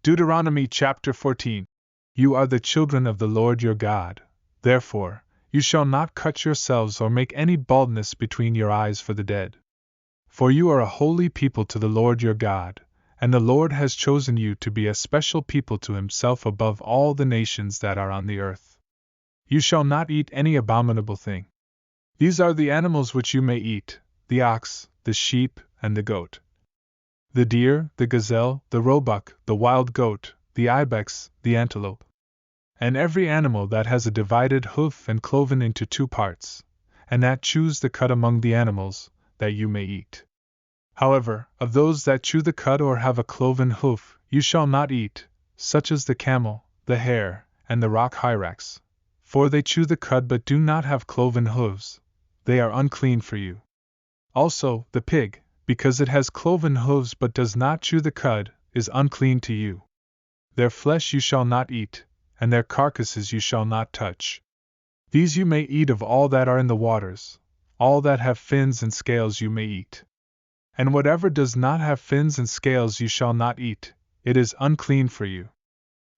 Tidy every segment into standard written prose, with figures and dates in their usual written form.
Deuteronomy Chapter 14. You are the children of the Lord your God, therefore, you shall not cut yourselves or make any baldness between your eyes for the dead. For you are a holy people to the Lord your God, and the Lord has chosen you to be a special people to himself above all the nations that are on the earth. You shall not eat any abominable thing. These are the animals which you may eat: the ox, the sheep, and the goat, the deer, the gazelle, the roebuck, the wild goat, the ibex, the antelope, and every animal that has a divided hoof and cloven into two parts, and that chews the cud among the animals, that you may eat. However, of those that chew the cud or have a cloven hoof, you shall not eat, such as the camel, the hare, and the rock hyrax, for they chew the cud but do not have cloven hooves; they are unclean for you. Also, the pig, because it has cloven hooves but does not chew the cud, is unclean to you. Their flesh you shall not eat, and their carcasses you shall not touch. These you may eat of all that are in the waters; all that have fins and scales you may eat. And whatever does not have fins and scales you shall not eat, it is unclean for you.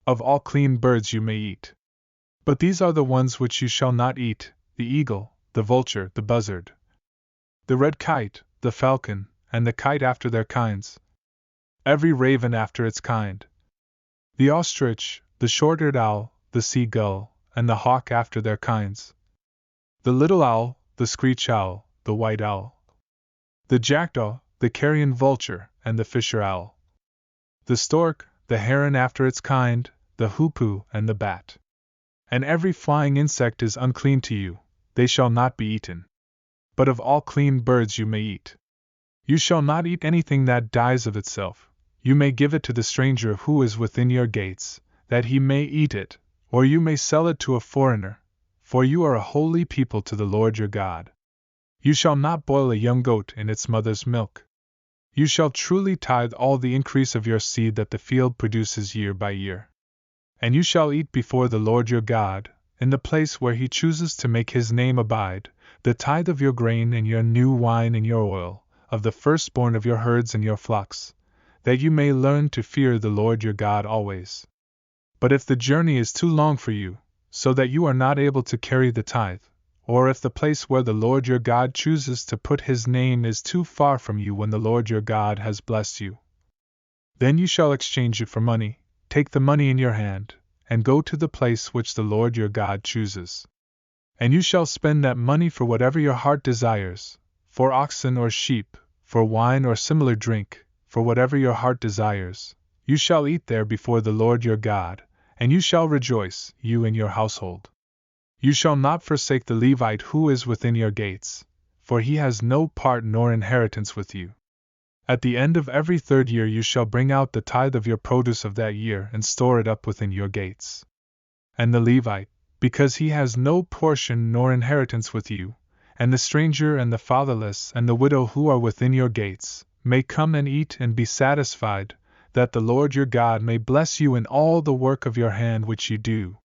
Of all clean birds you may eat. But these are the ones which you shall not eat: the eagle, the vulture, the buzzard, the red kite, the falcon, and the kite after their kinds, every raven after its kind, the ostrich, the short-eared owl, the sea gull, and the hawk after their kinds, the little owl, the screech owl, the white owl, the jackdaw, the carrion vulture, and the fisher owl, the stork, the heron after its kind, the hoopoe, and the bat. And every flying insect is unclean to you; they shall not be eaten. But of all clean birds you may eat. You shall not eat anything that dies of itself; you may give it to the stranger who is within your gates, that he may eat it, or you may sell it to a foreigner, for you are a holy people to the Lord your God. You shall not boil a young goat in its mother's milk. You shall truly tithe all the increase of your seed that the field produces year by year. And you shall eat before the Lord your God, in the place where he chooses to make his name abide, the tithe of your grain and your new wine and your oil, of the firstborn of your herds and your flocks, that you may learn to fear the Lord your God always. But if the journey is too long for you, so that you are not able to carry the tithe, or if the place where the Lord your God chooses to put his name is too far from you when the Lord your God has blessed you, then you shall exchange it for money. Take the money in your hand, and go to the place which the Lord your God chooses. And you shall spend that money for whatever your heart desires, for oxen or sheep, for wine or similar drink, for whatever your heart desires. You shall eat there before the Lord your God, and you shall rejoice, you and your household. You shall not forsake the Levite who is within your gates, for he has no part nor inheritance with you. At the end of every third year you shall bring out the tithe of your produce of that year and store it up within your gates. And the Levite, because he has no portion nor inheritance with you, and the stranger and the fatherless and the widow who are within your gates, may come and eat and be satisfied, that the Lord your God may bless you in all the work of your hand which you do.